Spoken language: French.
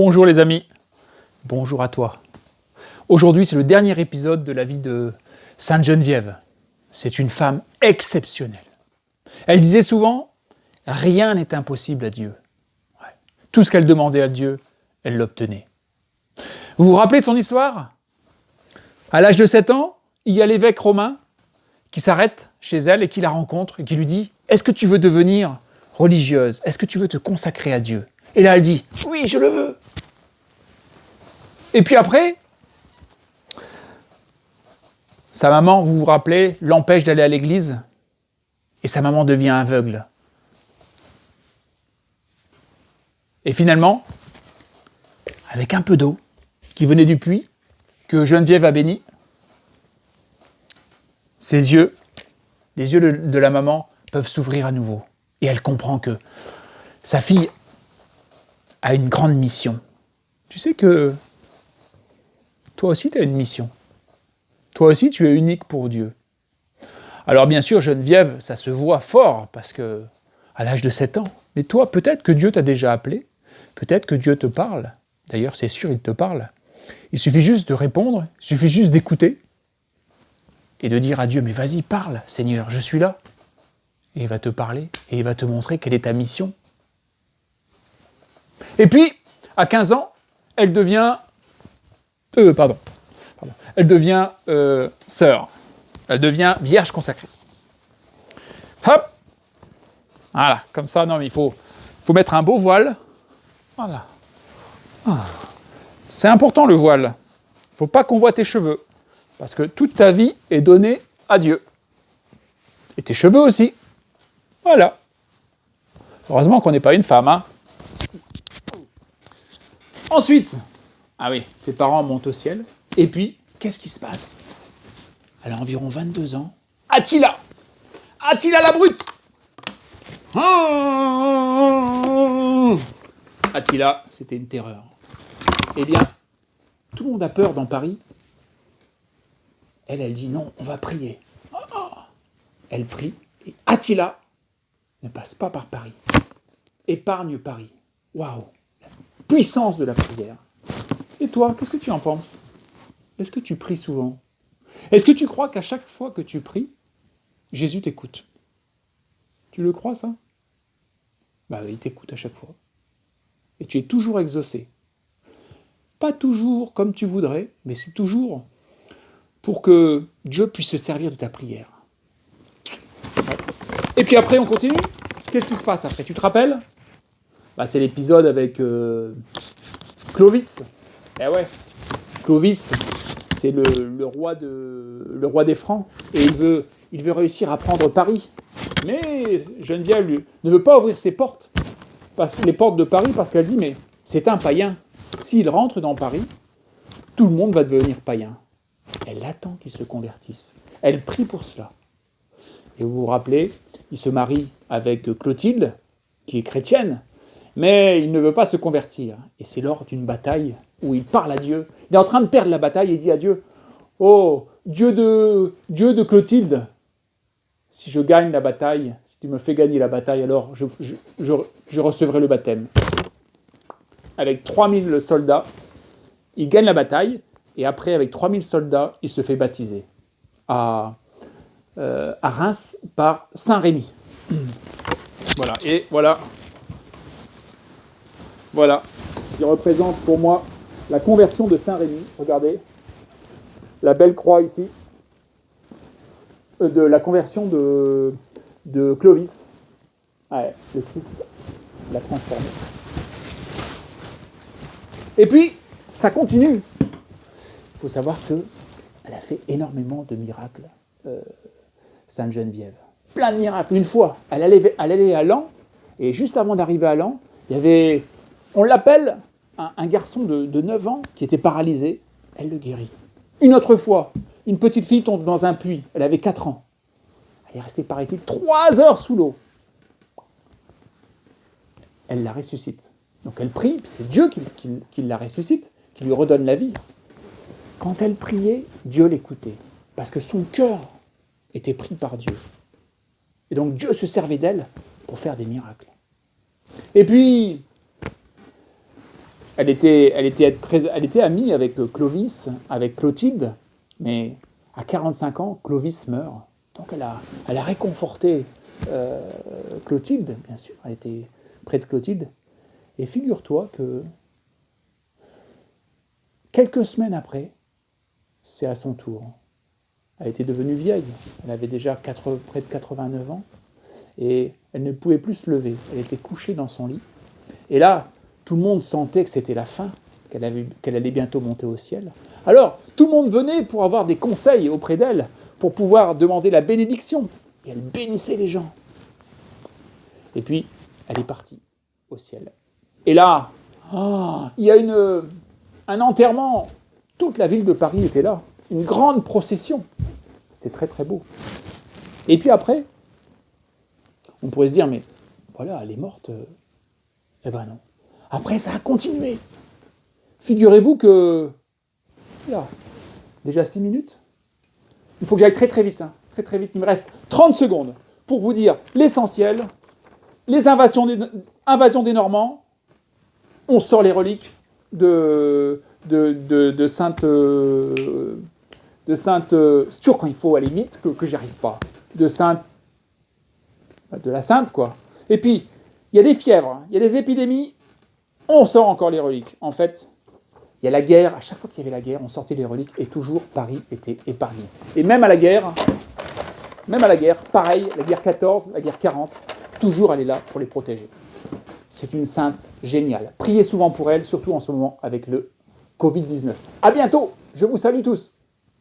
Bonjour les amis, bonjour à toi. Aujourd'hui c'est le dernier épisode de la vie de Sainte Geneviève. C'est une femme exceptionnelle. Elle disait souvent, rien n'est impossible à Dieu. Ouais. Tout ce qu'elle demandait à Dieu, elle l'obtenait. Vous vous rappelez de son histoire ? À l'âge de 7 ans, il y a l'évêque romain qui s'arrête chez elle et qui la rencontre et qui lui dit « Est-ce que tu veux devenir religieuse ? Est-ce que tu veux te consacrer à Dieu ?» Et là, elle dit « Oui, je le veux !» Et puis après, sa maman, vous vous rappelez, l'empêche d'aller à l'église et sa maman devient aveugle. Et finalement, avec un peu d'eau qui venait du puits, que Geneviève a béni, ses yeux, les yeux de la maman, peuvent s'ouvrir à nouveau. Et elle comprend que sa fille a une grande mission. Tu sais que toi aussi, tu as une mission. Toi aussi, tu es unique pour Dieu. Alors bien sûr, Geneviève, ça se voit fort, parce que à l'âge de 7 ans, mais toi, peut-être que Dieu t'a déjà appelé, peut-être que Dieu te parle. D'ailleurs, c'est sûr, il te parle. Il suffit juste de répondre, il suffit juste d'écouter, et de dire à Dieu, mais vas-y, parle, Seigneur, je suis là. Et il va te parler, et il va te montrer quelle est ta mission. Et puis, à 15 ans, elle devient... Elle devient sœur. Elle devient vierge consacrée. Hop! Voilà, comme ça, non, mais il faut mettre un beau voile. Voilà. Ah. C'est important, le voile. Il ne faut pas qu'on voit tes cheveux. Parce que toute ta vie est donnée à Dieu. Et tes cheveux aussi. Voilà. Heureusement qu'on n'est pas une femme, hein. Ensuite, ah oui, ses parents montent au ciel. Et puis, qu'est-ce qui se passe ? Elle a environ 22 ans. Attila la brute. Attila, c'était une terreur. Eh bien, tout le monde a peur dans Paris. Elle dit non, on va prier. Elle prie et Attila ne passe pas par Paris. Épargne Paris. Waouh, la puissance de la prière. Et toi, qu'est-ce que tu en penses ? Est-ce que tu pries souvent ? Est-ce que tu crois qu'à chaque fois que tu pries, Jésus t'écoute ? Tu le crois, ça ? Bah oui, il t'écoute à chaque fois. Et tu es toujours exaucé. Pas toujours comme tu voudrais, mais c'est toujours pour que Dieu puisse se servir de ta prière. Et puis après, on continue. Qu'est-ce qui se passe après ? Tu te rappelles ? Bah, c'est l'épisode avec Clovis. Eh ouais, Clovis, c'est le roi des Francs. Et il veut réussir à prendre Paris. Mais Geneviève ne veut pas ouvrir ses portes, les portes de Paris, parce qu'elle dit, mais c'est un païen. S'il rentre dans Paris, tout le monde va devenir païen. Elle attend qu'il se convertisse. Elle prie pour cela. Et vous vous rappelez, il se marie avec Clotilde, qui est chrétienne, mais il ne veut pas se convertir. Et c'est lors d'une bataille où il parle à Dieu. Il est en train de perdre la bataille et dit à Dieu, « Oh, Dieu de Clotilde, si je gagne la bataille, si tu me fais gagner la bataille, alors je recevrai le baptême. » Avec 3000 soldats, il gagne la bataille, et après, avec 3000 soldats, il se fait baptiser à Reims par Saint Rémy. Voilà, et voilà, qui représente pour moi la conversion de Saint Rémy. Regardez, la belle croix ici, de la conversion de Clovis. Ouais, le Christ l'a transformé. Et puis, ça continue. Il faut savoir qu'elle a fait énormément de miracles, Sainte Geneviève. Plein de miracles. Une fois, elle allait à Laon, et juste avant d'arriver à Laon, il y avait, on l'appelle, un garçon de 9 ans qui était paralysé. Elle le guérit. Une autre fois, une petite fille tombe dans un puits. Elle avait 4 ans. Elle est restée, paraît-il, 3 heures sous l'eau. Elle la ressuscite. Donc elle prie, c'est Dieu qui la ressuscite, qui lui redonne la vie. Quand elle priait, Dieu l'écoutait, parce que son cœur était pris par Dieu. Et donc Dieu se servait d'elle pour faire des miracles. Et puis, elle était amie avec Clovis, avec Clotilde, mais à 45 ans, Clovis meurt. Donc elle a réconforté Clotilde, bien sûr, elle était près de Clotilde. Et figure-toi que quelques semaines après, c'est à son tour. Elle était devenue vieille, elle avait déjà près de 89 ans, et elle ne pouvait plus se lever. Elle était couchée dans son lit. Et là, tout le monde sentait que c'était la fin, qu'elle allait bientôt monter au ciel. Alors, tout le monde venait pour avoir des conseils auprès d'elle, pour pouvoir demander la bénédiction. Et elle bénissait les gens. Et puis, elle est partie au ciel. Et là, il y a un enterrement. Toute la ville de Paris était là. Une grande procession. C'était très très beau. Et puis après, on pourrait se dire, mais voilà, elle est morte. Eh ben non. Après, ça a continué. Figurez-vous que... Là, déjà 6 minutes. Il faut que j'aille très très vite. Hein. Très très vite. Il me reste 30 secondes pour vous dire l'essentiel. Les invasions des Normands. On sort les reliques de Sainte... c'est toujours quand il faut aller vite que j'y arrive pas. De la Sainte, quoi. Et puis, il y a des fièvres, il y a des épidémies, on sort encore les reliques. En fait, il y a la guerre, à chaque fois qu'il y avait la guerre, on sortait les reliques et toujours Paris était épargné. Et même à la guerre, pareil, la guerre 14, la guerre 40, toujours elle est là pour les protéger. C'est une sainte géniale. Priez souvent pour elle, surtout en ce moment avec le Covid-19. À bientôt, je vous salue tous.